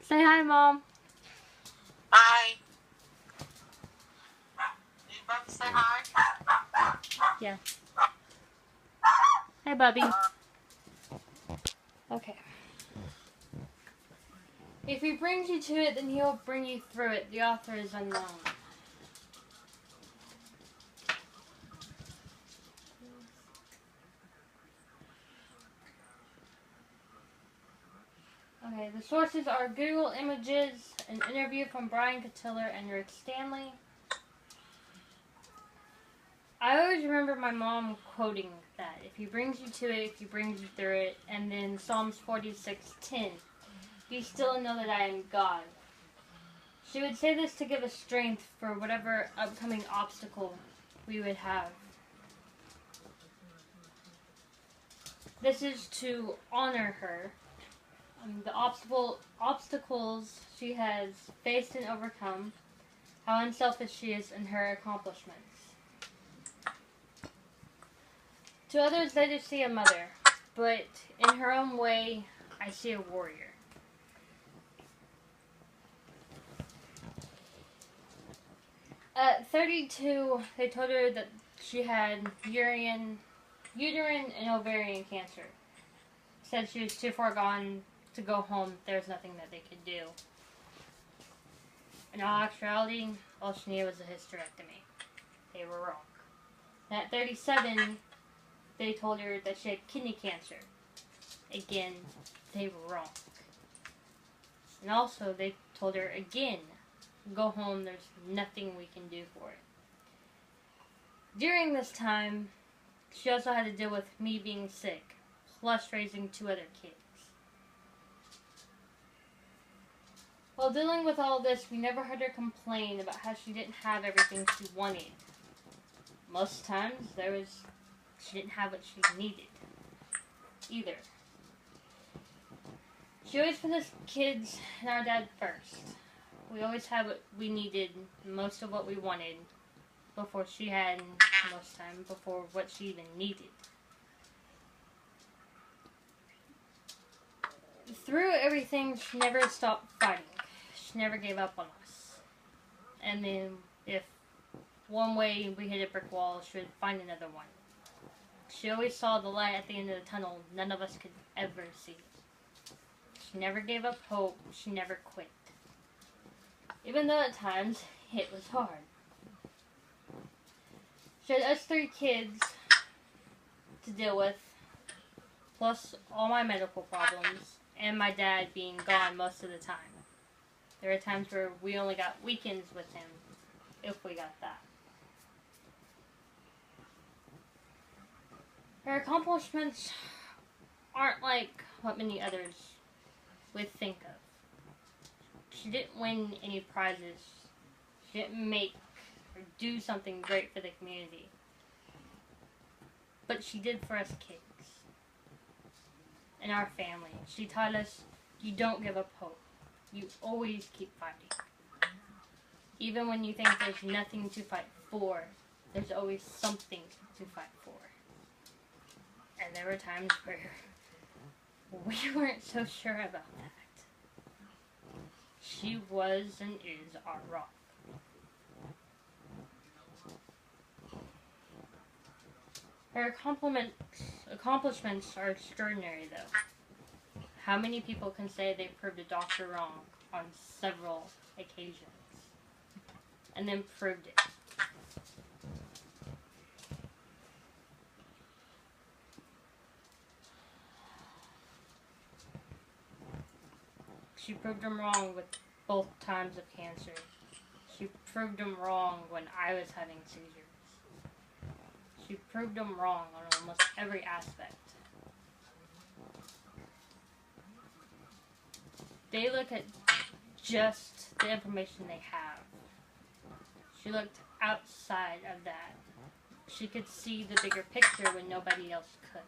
Say hi, Mom. Hi. You about to say hi? Yeah. Hi, Bubby. Okay. If he brings you to it, then he'll bring you through it. The author is unknown. Okay, the sources are Google Images, an interview from Brian Cotiller and Rick Stanley. I always remember my mom quoting that. If he brings you to it, if he brings you through it. And then Psalms 46:10. Be still and know that I am God. She would say this to give us strength for whatever upcoming obstacle we would have. This is to honor her. The obstacles she has faced and overcome, how unselfish she is in her accomplishments. To others, they just see a mother, but in her own way, I see a warrior. At 32, they told her that she had uterine and ovarian cancer. Said she was too far gone to go home. There was nothing that they could do. In all actuality, all she needed was a hysterectomy. They were wrong. And at 37, they told her that she had kidney cancer. Again, they were wrong. And also, they told her again, go home, there's nothing we can do for it. During this time, she also had to deal with me being sick, plus raising 2 other kids. While dealing with all this, we never heard her complain about how she didn't have everything she wanted. Most times, she didn't have what she needed, either. She always put us kids and our dad first. We always had what we needed, most of what we wanted, before she had, most time, before what she even needed. Through everything, she never stopped fighting. She never gave up on us. And then, if one way we hit a brick wall, she would find another one. She always saw the light at the end of the tunnel none of us could ever see. She never gave up hope. She never quit. Even though at times, it was hard. She had us 3 kids to deal with, plus all my medical problems, and my dad being gone most of the time. There were times where we only got weekends with him, if we got that. Her accomplishments aren't like what many others would think of. She didn't win any prizes. She didn't make or do something great for the community. But she did for us kids. And our family. She taught us, you don't give up hope. You always keep fighting. Even when you think there's nothing to fight for, there's always something to fight for. And there were times where we weren't so sure about that. She was and is our rock. Her accomplishments are extraordinary, though. How many people can say they proved a doctor wrong on several occasions? And then proved it? She proved him wrong with both times of cancer. She proved him wrong when I was having seizures. She proved him wrong on almost every aspect. They look at just the information they have. She looked outside of that. She could see the bigger picture when nobody else could.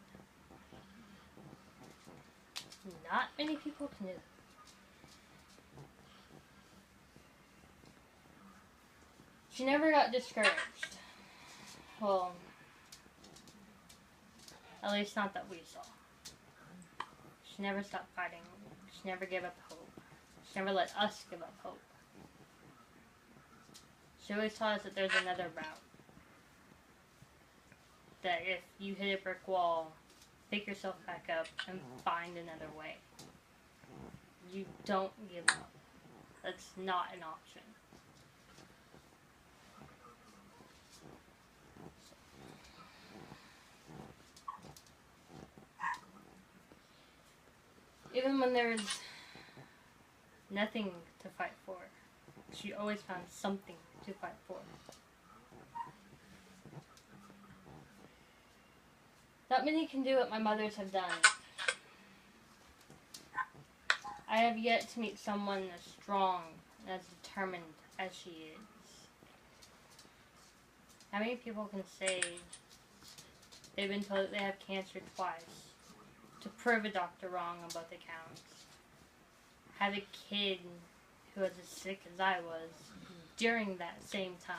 Not many people can do that. She never got discouraged. Well, at least not that we saw. She never stopped fighting. She never gave up hope. She never let us give up hope. She always taught us that there's another route. That if you hit a brick wall, pick yourself back up and find another way. You don't give up. That's not an option. Even when there's nothing to fight for, she always found something to fight for. Not many can do what my mothers have done. I have yet to meet someone as strong and as determined as she is. How many people can say they've been told that they have cancer twice to prove a doctor wrong on both accounts? Have a kid who was as sick as I was during that same time.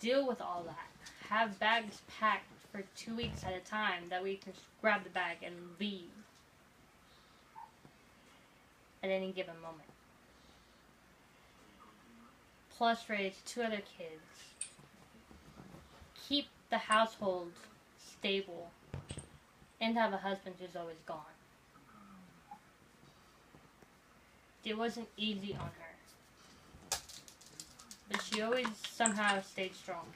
Deal with all that. Have bags packed for 2 weeks at a time that we can grab the bag and leave at any given moment. Plus raise 2 other kids. Keep the household stable and have a husband who's always gone. It wasn't easy on her, but she always somehow stayed strong.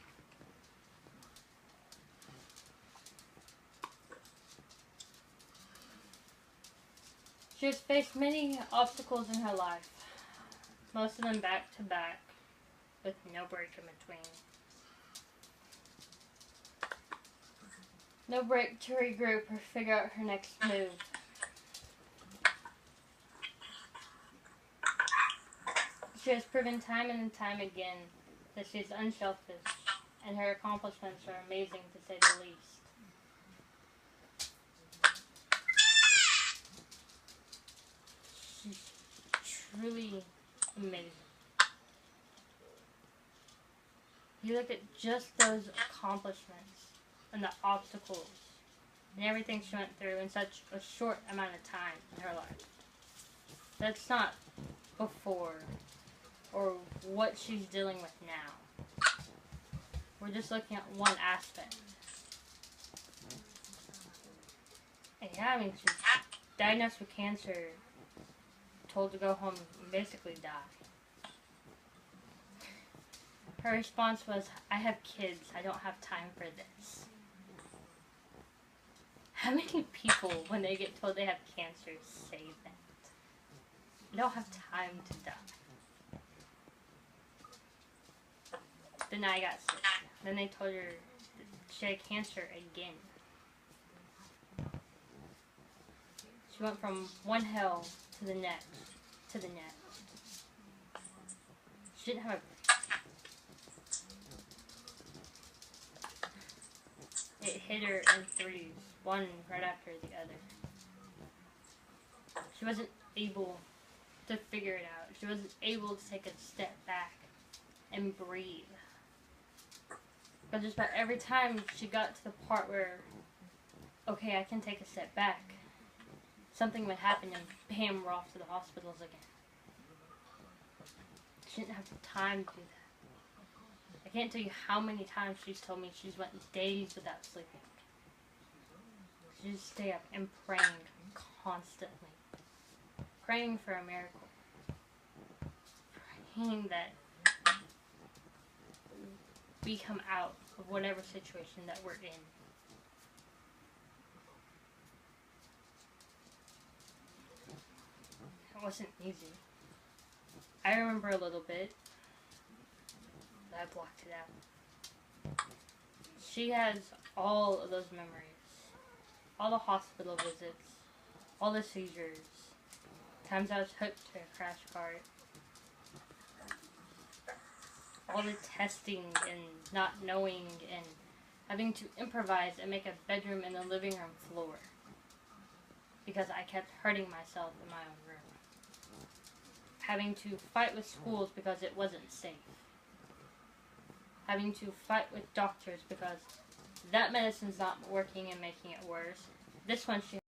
She has faced many obstacles in her life, most of them back to back, with no break in between. No break to regroup or figure out her next move. She has proven time and time again that she is unselfish, and her accomplishments are amazing to say the least. She's truly amazing. You look at just those accomplishments and the obstacles and everything she went through in such a short amount of time in her life. That's not before or what she's dealing with now. We're just looking at one aspect. And yeah, I mean, she's diagnosed with cancer, told to go home and basically die. Her response was, "I have kids, I don't have time for this." How many people, when they get told they have cancer, say that? I don't have time to die. Then I got sick. Then they told her she had cancer again. She went from one hell to the next, to the next. She didn't have a... It hit her in threes, one right after the other. She wasn't able to figure it out. She wasn't able to take a step back and breathe. But just about every time she got to the part where, okay, I can take a step back, something would happen and bam, we're off to the hospitals again. She didn't have time to do that. I can't tell you how many times she's told me she's went days without sleeping. She just stay up and praying constantly. Praying for a miracle. Praying that we come out of whatever situation that we're in. It wasn't easy. I remember a little bit, but I blocked it out. She has all of those memories. All the hospital visits, all the seizures, times I was hooked to a crash cart, all the testing and not knowing and having to improvise and make a bedroom in the living room floor because I kept hurting myself in my own room. Having to fight with schools because it wasn't safe. Having to fight with doctors because that medicine's not working and making it worse. This one she